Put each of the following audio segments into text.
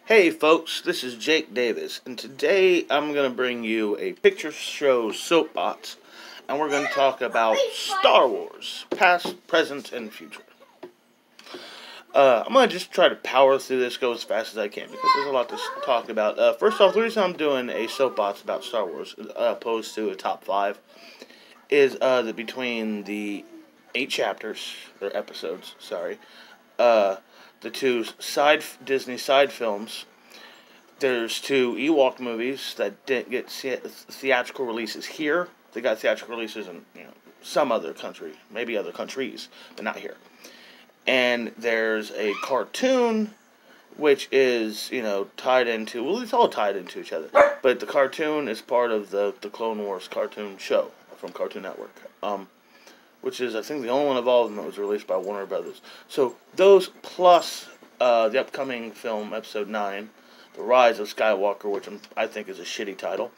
Hey folks, this is Jake Davis, and today I'm going to bring you a picture show Soapbox, and we're going to talk about Star Wars, past, present, and future. I'm going to just try to power through this, go as fast as I can, because there's a lot to talk about. First off, the reason I'm doing a Soapbox about Star Wars, opposed to a top 5, is that between the 8 chapters, or episodes, sorry, the two Disney side films. There's 2 Ewok movies that didn't get theatrical releases here. They got theatrical releases in some other country, maybe other countries, but not here. And there's a cartoon, which is tied into, well, it's all tied into each other. But the cartoon is part of the Clone Wars cartoon show from Cartoon Network. Which is, I think, the only one of all of them that was released by Warner Brothers. So those plus the upcoming film, Episode 9, The Rise of Skywalker, which I think is a shitty title.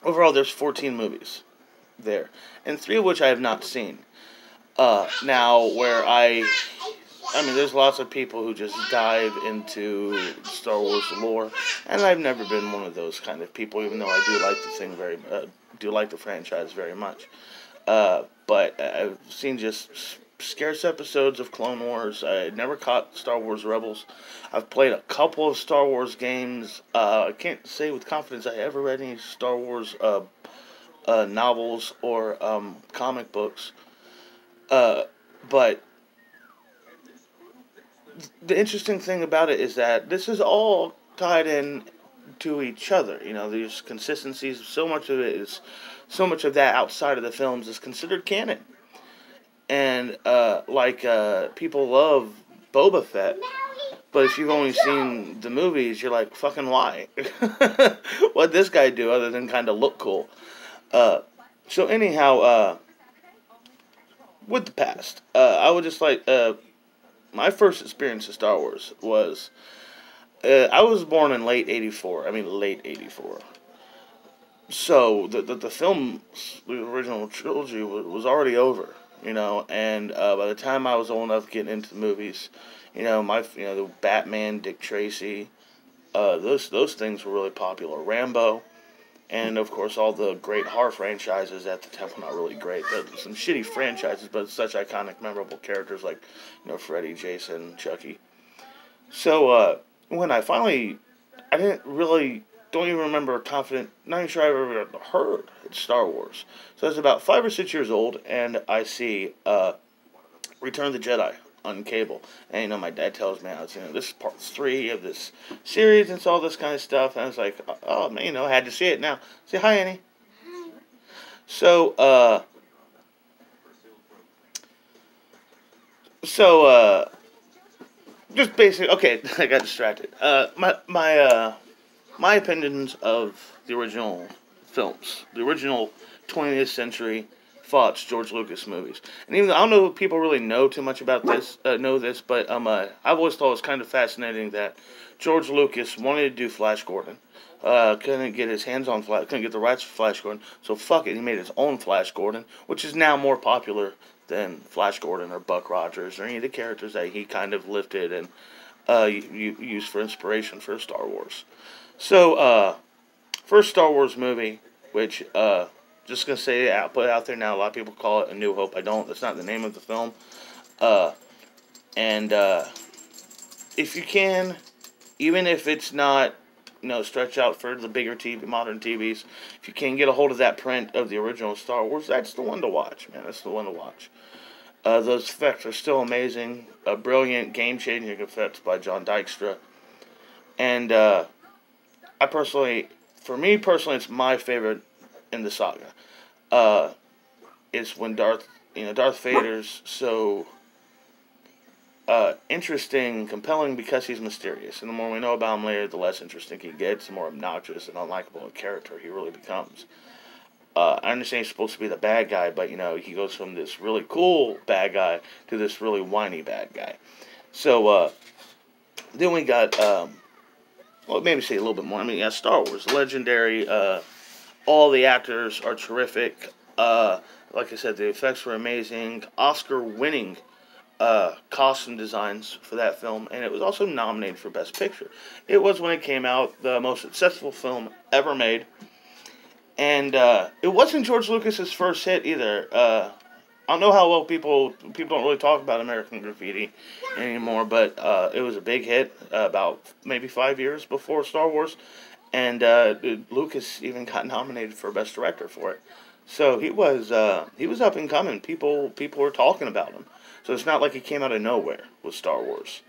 Overall, there's 14 movies there, and 3 of which I have not seen. Now, there's lots of people who just dive into Star Wars lore, and I've never been one of those kind of people, even though I do like the franchise very much. But I've seen just scarce episodes of Clone Wars. I never caught Star Wars Rebels. I've played a couple of Star Wars games. I can't say with confidence I ever read any Star Wars novels or comic books. But the interesting thing about it is that this is all tied in to each other. There's consistencies. So much of that outside of the films is considered canon. And people love Boba Fett, but if you've only seen the movies, you're like, fucking why? What'd this guy do other than kind of look cool? So anyhow, with the past, I would just my first experience of Star Wars was, I was born in late 84. So the film, the original trilogy was already over, and by the time I was old enough to get into the movies, the Batman, Dick Tracy, those things were really popular. Rambo, and of course all the great horror franchises at the time were not really great. Some shitty franchises, but such iconic, memorable characters like Freddy, Jason, Chucky. So when I don't even remember not even sure I ever heard it's Star Wars. So I was about 5 or 6 years old, and I see Return of the Jedi on cable. And my dad tells me, this is part 3 of this series, and it's all this kind of stuff. And I was like, oh man, I had to see it now. Say hi, Annie. So just basically, okay, I got distracted. My opinions of the original films, the original 20th century Fox George Lucas movies, and even though I don't know if people really know too much about this, but I've always thought it was kind of fascinating that George Lucas wanted to do Flash Gordon, couldn't get his hands on couldn't get the rights for Flash Gordon, so fuck it, he made his own Flash Gordon, which is now more popular than Flash Gordon or Buck Rogers or any of the characters that he kind of lifted and used for inspiration for Star Wars. So, first Star Wars movie, which, just gonna say it, put it out there now, a lot of people call it A New Hope. I don't, that's not the name of the film. If you can, even if it's not, stretch out for the bigger modern TVs, if you can get a hold of that print of the original Star Wars, that's the one to watch, man, that's the one to watch. Those effects are still amazing, brilliant, game-changing effects by John Dykstra, and, for me personally, it's my favorite in the saga. It's when Darth Vader's so interesting, compelling because he's mysterious, and the more we know about him later, the less interesting he gets, the more obnoxious and unlikable a character he really becomes. I understand he's supposed to be the bad guy, but he goes from this really cool bad guy to this really whiny bad guy. So then we got. Well, maybe say a little bit more. Star Wars, legendary. All the actors are terrific. Like I said, the effects were amazing. Oscar-winning costume designs for that film, and it was also nominated for Best Picture. It was, when it came out, the most successful film ever made, and it wasn't George Lucas's first hit either. I don't know how well people don't really talk about American Graffiti anymore, but it was a big hit about maybe 5 years before Star Wars, and Lucas even got nominated for Best Director for it. So he was up and coming. People were talking about him. So it's not like he came out of nowhere with Star Wars.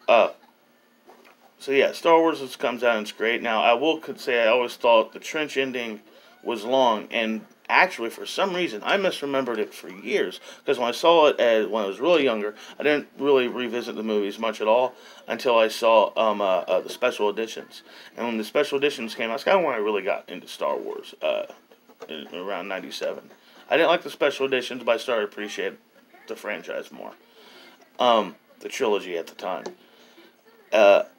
So yeah, Star Wars comes out and it's great. Now could say I always thought the trench ending was long, and actually for some reason I misremembered it for years, because when I saw it when I was really younger, I didn't really revisit the movies much at all until I saw the special editions. And when the special editions came out, that's kind of when I really got into Star Wars. Around '97, I didn't like the special editions, but I started to appreciate the franchise more. The trilogy at the time. But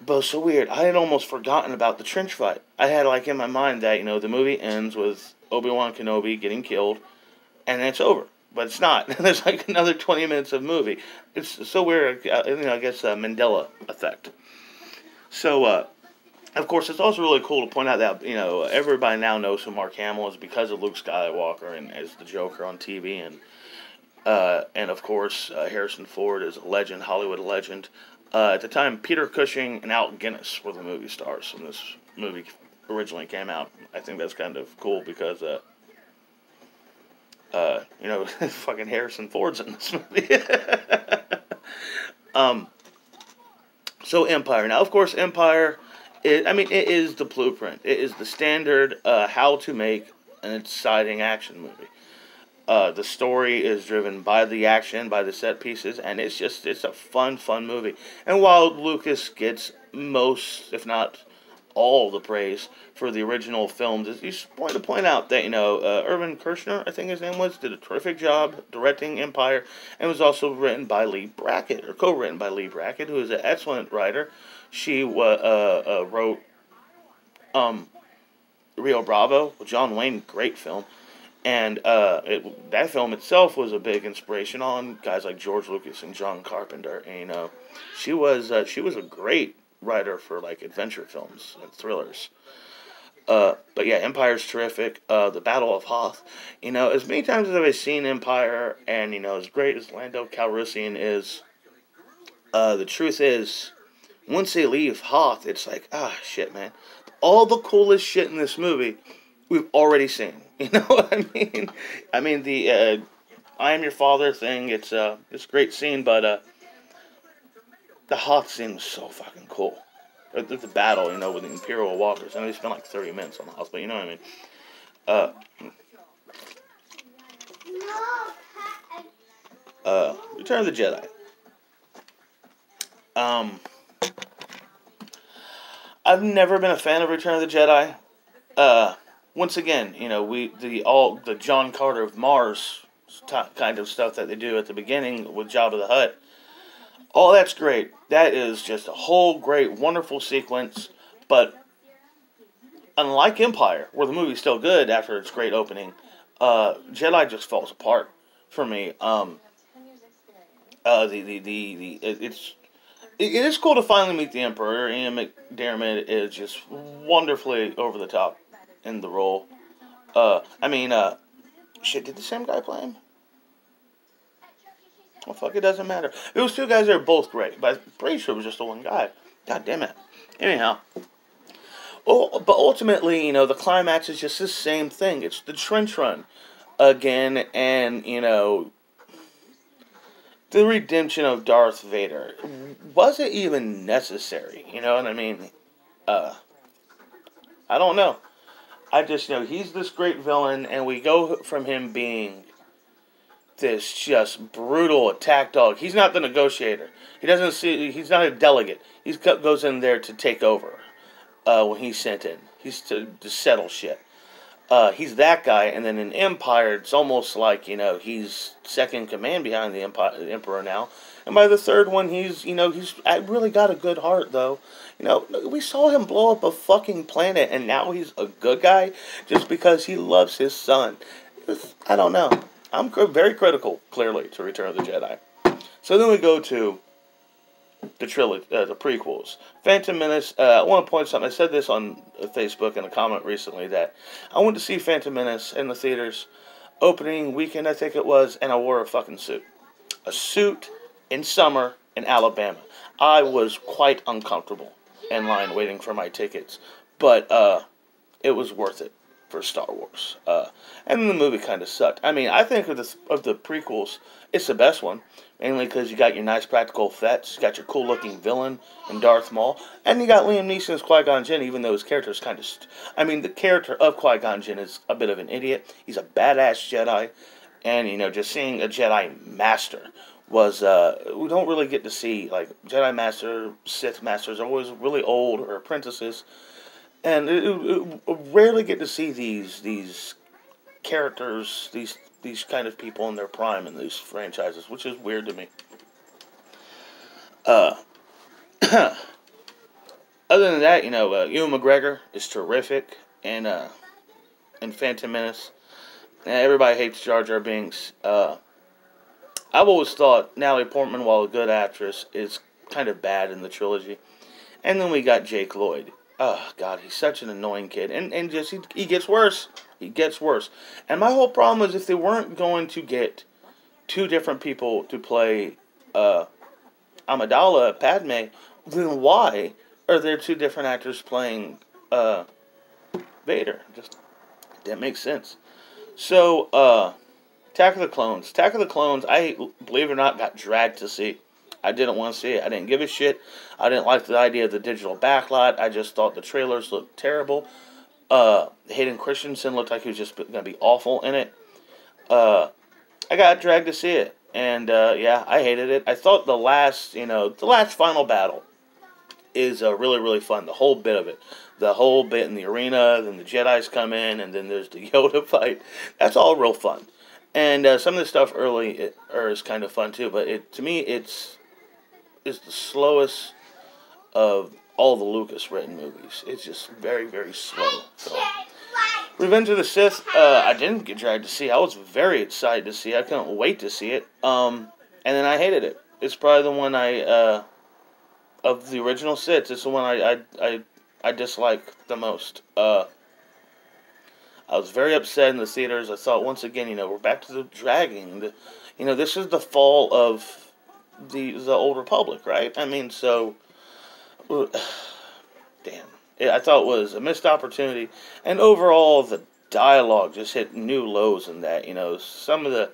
it was so weird. I had almost forgotten about the trench fight. I had in my mind that, the movie ends with Obi-Wan Kenobi getting killed, and then it's over. But it's not. There's another 20 minutes of movie. It's so weird. I guess Mandela effect. So, of course, it's also really cool to point out that, everybody now knows who Mark Hamill is because of Luke Skywalker and as the Joker on TV, and of course, Harrison Ford is a legend, Hollywood legend. At the time, Peter Cushing and Alec Guinness were the movie stars when this movie originally came out. I think that's kind of cool because, fucking Harrison Ford's in this movie. So Empire. Now, of course, Empire, it is the blueprint. It is the standard how to make an exciting action movie. The story is driven by the action, by the set pieces, and it's a fun movie. And while Lucas gets most, if not all, the praise for the original films, you want to point out that, Irvin Kershner, I think his name was, did a terrific job directing Empire, and was also written by Lee Brackett, or co-written by Lee Brackett, who is an excellent writer. She wrote Rio Bravo with John Wayne, great film. And that film itself was a big inspiration on guys like George Lucas and John Carpenter. And she was a great writer for adventure films and thrillers. But yeah, Empire's terrific. The Battle of Hoth. As many times as I've seen Empire, and as great as Lando Calrissian is, the truth is, once they leave Hoth, it's shit, man. All the coolest shit in this movie we've already seen. You know what I mean? The I Am Your Father thing, it's a great scene, but the Hoth scene was so fucking cool. The battle, with the Imperial Walkers. I know they spent 30 minutes on the Hoth, but you know what I mean. Return of the Jedi. I've never been a fan of Return of the Jedi. Once again, the John Carter of Mars kind of stuff that they do at the beginning with Jabba the Hutt. All that's great. That is just a whole great, wonderful sequence. But unlike Empire, where the movie's still good after its great opening, Jedi just falls apart for me. It is cool to finally meet the Emperor. Ian McDiarmid is just wonderfully over the top in the role. Shit, did the same guy play him? Well, fuck, it doesn't matter. It was two guys that are both great, but I'm pretty sure it was just the one guy. God damn it. Anyhow. But ultimately, the climax is just the same thing. It's the trench run again, and, the redemption of Darth Vader. Was it even necessary? You know what I mean? I don't know. I just know he's this great villain, and we go from him being this just brutal attack dog. He's not the negotiator. He's not a delegate. He goes in there to take over when he's sent in. He's to settle shit. He's that guy, and then in Empire, it's almost like, he's second command behind the Emperor now. And by the third one, he's really got a good heart, though. We saw him blow up a fucking planet, and now he's a good guy just because he loves his son. I don't know. I'm very critical, clearly, to Return of the Jedi. So then we go to the trilogy, the prequels. Phantom Menace. I want to point something. I said this on Facebook in a comment recently that I went to see Phantom Menace in the theaters opening weekend, I think it was, and I wore a fucking suit. A suit in summer in Alabama. I was quite uncomfortable in line waiting for my tickets, but it was worth it for Star Wars. And the movie kind of sucked. I mean, I think of the prequels, it's the best one. Mainly because you got your nice practical effects, you got your cool looking villain in Darth Maul, and you got Liam Neeson's Qui-Gon Jinn, even though his character is kind of... the character of Qui-Gon Jinn is a bit of an idiot. He's a badass Jedi, and, just seeing a Jedi Master was... we don't really get to see, like, Jedi Master, Sith Masters are always really old, or apprentices, and rarely get to see these characters, these kind of people in their prime in these franchises, which is weird to me. Other than that, Ewan McGregor is terrific in Phantom Menace. Everybody hates Jar Jar Binks. I've always thought Natalie Portman, while a good actress, is kind of bad in the trilogy. And then we got Jake Lloyd. Oh, God, he's such an annoying kid. And just, he gets worse. He gets worse. And my whole problem is if they weren't going to get two different people to play Amidala, Padme, then why are there two different actors playing Vader? Just didn't make sense. So, Attack of the Clones. Attack of the Clones, I, believe it or not, got dragged to see. I didn't want to see it. I didn't give a shit. I didn't like the idea of the digital backlight. I just thought the trailers looked terrible. Hayden Christensen looked like he was just going to be awful in it. I got dragged to see it. And, yeah, I hated it. I thought the last final battle is really, really fun. The whole bit of it. The whole bit in the arena, then the Jedi's come in, and then there's the Yoda fight. That's all real fun. And some of the stuff early is kind of fun, too. But to me, it's the slowest of all the Lucas-written movies. It's just very, very slow. So, Revenge of the Sith, I didn't get dragged to see. I was very excited to see. I couldn't wait to see it. And then I hated it. It's probably the one of the original Siths, it's the one I dislike the most. I was very upset in the theaters. I thought, once again, we're back to the dragging. This is the fall of the Old Republic, right? I mean, so... damn. I thought it was a missed opportunity. And overall, the dialogue just hit new lows in that. Some of the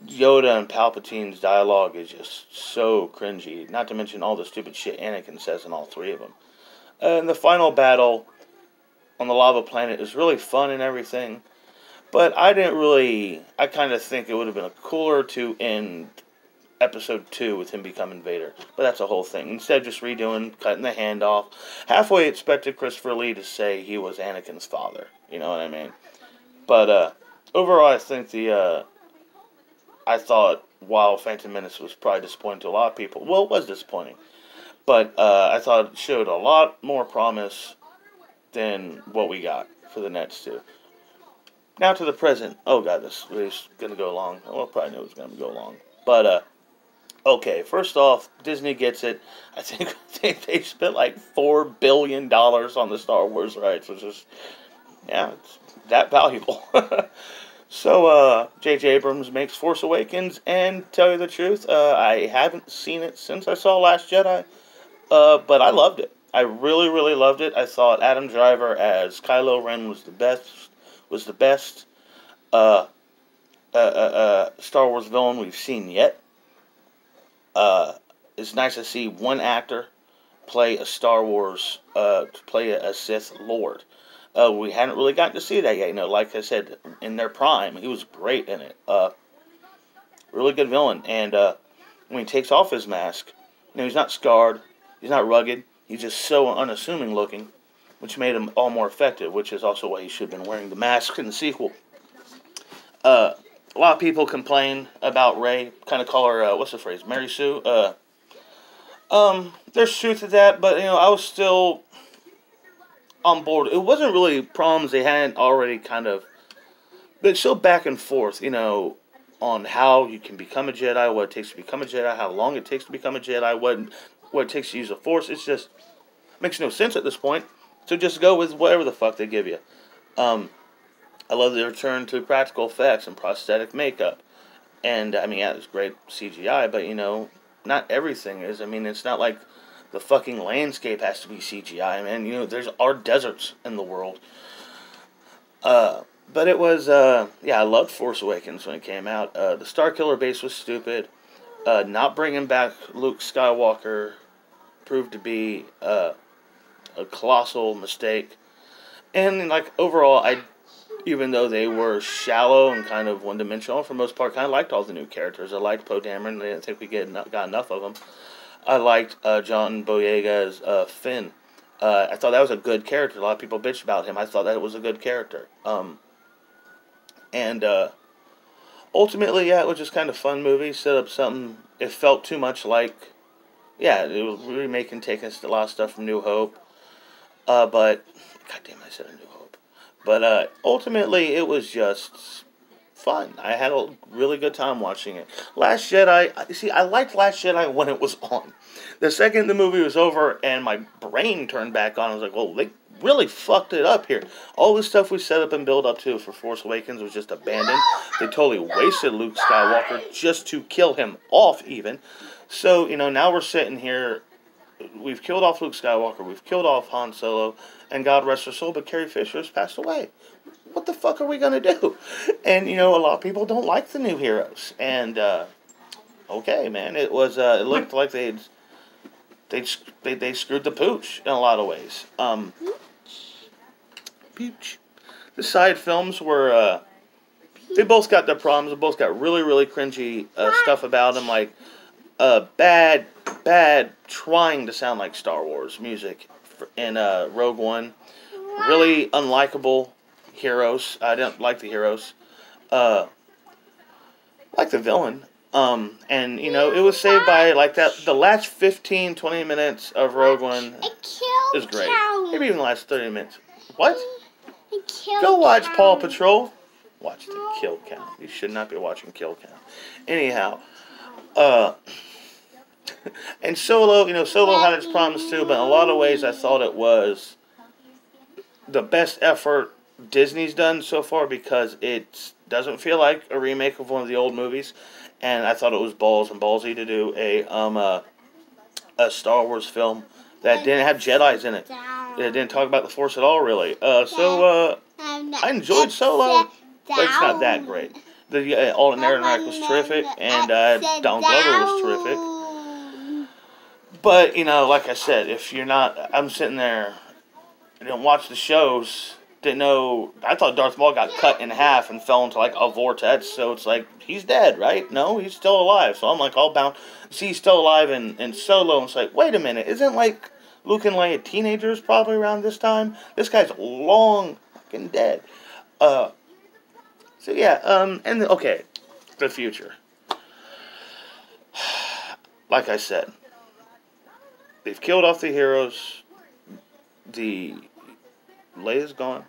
Yoda and Palpatine's dialogue is just so cringy. Not to mention all the stupid shit Anakin says in all three of them. And the final battle on the lava planet is really fun and everything. But I kind of think it would have been cooler to end Episode 2 with him becoming Vader. But that's a whole thing. Instead of just cutting the hand off. Halfway expected Christopher Lee to say he was Anakin's father. You know what I mean? But overall, I think I thought, while Phantom Menace was probably disappointing to a lot of people. Well, it was disappointing. But I thought it showed a lot more promise than what we got for the next two. Now to the present. Oh, God, this is going to go long. Well, probably knew it was going to go long. But, okay, first off, Disney gets it. I think they spent like $4 billion on the Star Wars rights, which is, yeah, it's that valuable. So, J.J. Abrams makes Force Awakens, and tell you the truth, I haven't seen it since I saw Last Jedi, but I loved it. I really, really loved it. I thought Adam Driver as Kylo Ren was the best Star Wars villain we've seen yet. It's nice to see one actor play a Star Wars, play a Sith Lord. We hadn't really gotten to see that yet. Like I said, in their prime, he was great in it. Really good villain. And when he takes off his mask, he's not scarred, he's not rugged, he's just so unassuming looking, which made him all more effective, which is also why he should have been wearing the mask in the sequel. A lot of people complain about Rey, kind of call her, what's the phrase, Mary Sue? There's truth to that, but, I was still on board. It wasn't really problems they hadn't already kind of, but it's still back and forth, on how you can become a Jedi, what it takes to become a Jedi, how long it takes to become a Jedi, what it takes to use the Force. It's just makes no sense at this point. So just go with whatever the fuck they give you. I love the return to practical effects and prosthetic makeup. And, I mean, yeah, it's great CGI, but, not everything is. I mean, it's not like the fucking landscape has to be CGI, man. There's are deserts in the world. But it was, yeah, I loved Force Awakens when it came out. The Starkiller base was stupid. Not bringing back Luke Skywalker proved to be a colossal mistake. And, like, overall, even though they were shallow and kind of one-dimensional, for the most part, kind of liked all the new characters. I liked Poe Dameron. I didn't think we got enough of them. I liked John Boyega's Finn. I thought that was a good character. A lot of people bitched about him. I thought that was a good character. And ultimately, yeah, it was just kind of a fun movie. Set up something. It felt too much like, yeah, it was remaking, taking a lot of stuff from New Hope. But, goddamn, I said a New Hope. But ultimately, it was just fun. I had a really good time watching it. Last Jedi, see, I liked Last Jedi when it was on. The second the movie was over and my brain turned back on, I was like, well, they really fucked it up here. All the stuff we set up and built up to for Force Awakens was just abandoned. They totally wasted Luke Skywalker just to kill him off, even. So, now we're sitting here. We've killed off Luke Skywalker. We've killed off Han Solo. And God rest her soul, but Carrie Fisher has passed away. What the fuck are we going to do? And, a lot of people don't like the new heroes. And, okay, man. It looked like they screwed the pooch in a lot of ways. Pooch. The side films were, they both got their problems. They both got really, really cringy stuff about them. Like, bad trying to sound like Star Wars music in Rogue One. Really unlikable heroes. I didn't like the heroes. Like the villain. And, it was saved by, like, the last 15, 20 minutes of Rogue One is great. Maybe even the last 30 minutes. What? Go watch Paw Patrol. Watch the kill count. You should not be watching kill count. Anyhow, and Solo, Solo had its problems too, but in a lot of ways I thought it was the best effort Disney's done so far because it doesn't feel like a remake of one of the old movies, and I thought it was balls and ballsy to do a Star Wars film that didn't have Jedis in it. It didn't talk about the Force at all, really. So I enjoyed Solo, but it's not that great. The Alden Ehrenreich was terrific, and Donald Glover was terrific. But, like I said, if you're not... I'm sitting there, I didn't watch the shows, didn't know... I thought Darth Maul got cut in half and fell into, like, a vortex, so it's like, he's dead, right? No, he's still alive. So I'm, like, all bound... See, he's still alive in Solo, and it's like, wait a minute, isn't, like, Luke and Leia teenagers probably around this time? This guy's long fucking dead. So, yeah, okay, the future. Like I said, they've killed off the heroes. The Leia's gone.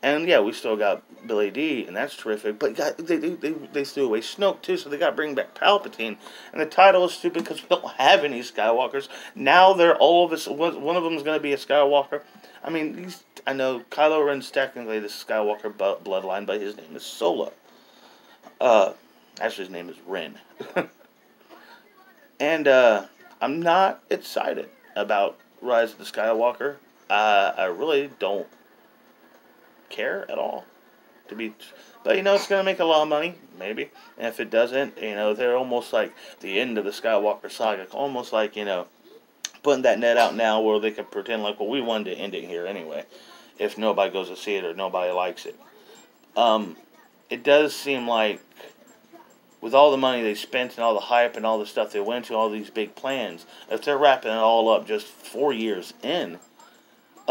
And, yeah, we still got Billy D, and that's terrific. But they threw away Snoke, too, so they got to bring back Palpatine. And the title is stupid because we don't have any Skywalkers. Now they're all of us. One of them is going to be a Skywalker. I mean, I know Kylo Ren's technically the Skywalker bloodline, but his name is Solo. Actually, his name is Ren. And I'm not excited about Rise of the Skywalker. I really don't care at all. But it's going to make a lot of money, maybe. And if it doesn't, they're almost like the end of the Skywalker saga. Almost like, putting that net out now where they can pretend like, well, we wanted to end it here anyway. If nobody goes to see it or nobody likes it. It does seem like with all the money they spent and all the hype and all the stuff they went to, all these big plans, if they're wrapping it all up just 4 years in,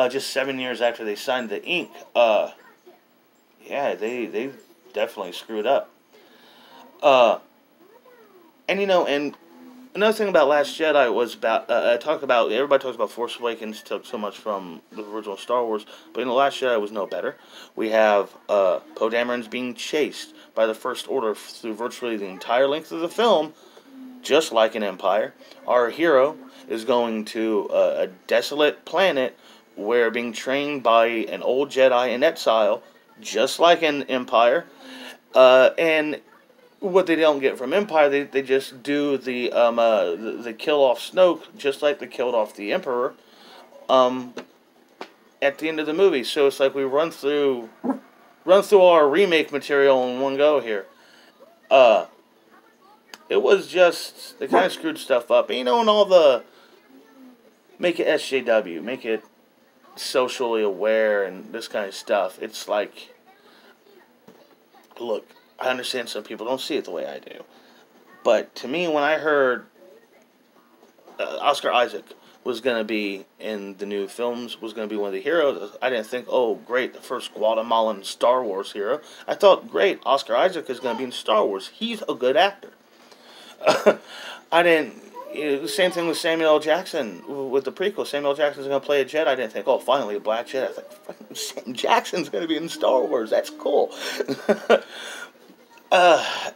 just 7 years after they signed the ink, yeah, they definitely screwed up. And Another thing about Last Jedi was about everybody talks about Force Awakens took so much from the original Star Wars, but in the Last Jedi was no better. We have Poe Dameron's being chased by the First Order through virtually the entire length of the film, just like in Empire. Our hero is going to a desolate planet where being trained by an old Jedi in exile, just like in Empire, and what they don't get from Empire, they just do the kill off Snoke just like they killed off the Emperor um, at the end of the movie. So it's like we run through our remake material in one go here. Uh, it was just they kind of screwed stuff up, and and all the make it SJW, make it socially aware, and this kind of stuff. It's like, look, I understand some people don't see it the way I do. But to me, when I heard Oscar Isaac was going to be in the new films, was going to be one of the heroes, I didn't think, oh, great, the first Guatemalan Star Wars hero. I thought, great, Oscar Isaac is going to be in Star Wars. He's a good actor. I didn't... same thing with Samuel L. Jackson with the prequel. Samuel L. Jackson's going to play a Jedi. I didn't think, oh, finally a black Jedi. I was like, fucking Sam Jackson's going to be in Star Wars. That's cool.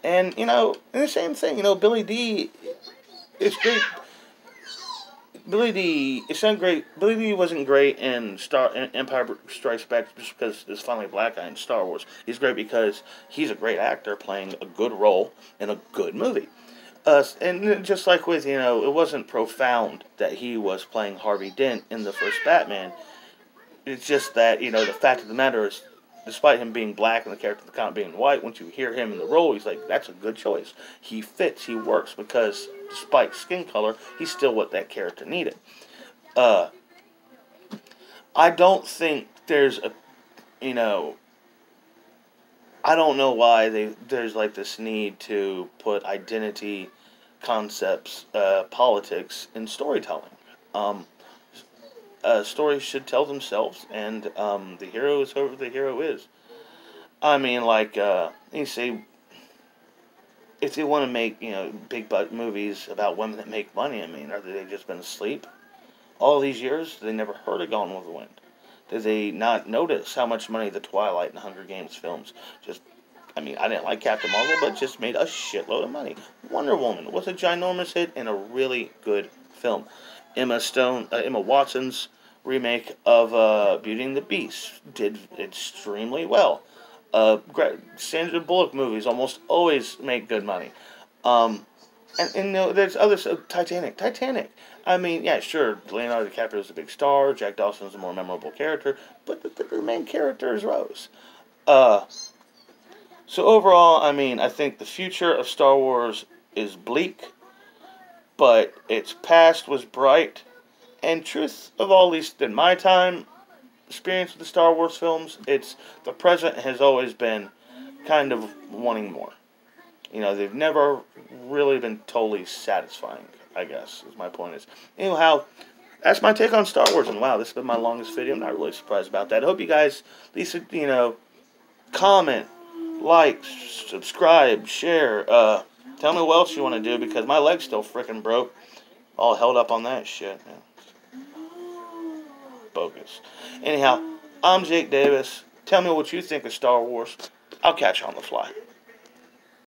And, and the same thing, Billy D, it's great. Billy D, it's not great. Billy D wasn't great in Empire Strikes Back just because there's finally a black guy in Star Wars. He's great because he's a great actor playing a good role in a good movie. And just like with, it wasn't profound that he was playing Harvey Dent in the first Batman. It's just that, the fact of the matter is, despite him being black and the character of the comic being white, once you hear him in the role, he's like, that's a good choice. He fits, he works, because despite skin color, he's still what that character needed. I don't think there's a, I don't know why there's like this need to put identity concepts, politics in storytelling. Stories should tell themselves, and the hero is whoever the hero is. I mean, like, you say, if they want to make, big butt movies about women that make money, I mean, are they just been asleep all these years? They never heard of Gone with the Wind. Did they not notice how much money the Twilight and Hunger Games films I didn't like Captain Marvel, but just made a shitload of money. Wonder Woman was a ginormous hit and a really good film. Emma Watson's remake of Beauty and the Beast did extremely well. Sandra Bullock movies almost always make good money. There's others. Titanic. I mean, yeah, sure, Leonardo DiCaprio is a big star. Jack Dawson's a more memorable character, but the main character is Rose. So overall, I think the future of Star Wars is bleak, but its past was bright. And truth of all, at least in my time experience with the Star Wars films, the present has always been kind of wanting more. They've never really been totally satisfying, I guess, is my point is. Anyhow, that's my take on Star Wars, and wow, this has been my longest video. I'm not really surprised about that. I hope you guys, at least, comment, like, subscribe, share, tell me what else you want to do, because my leg's still freaking broke. All held up on that shit, man. Bogus. Anyhow, I'm Jake Davis. Tell me what you think of Star Wars. I'll catch you on the fly.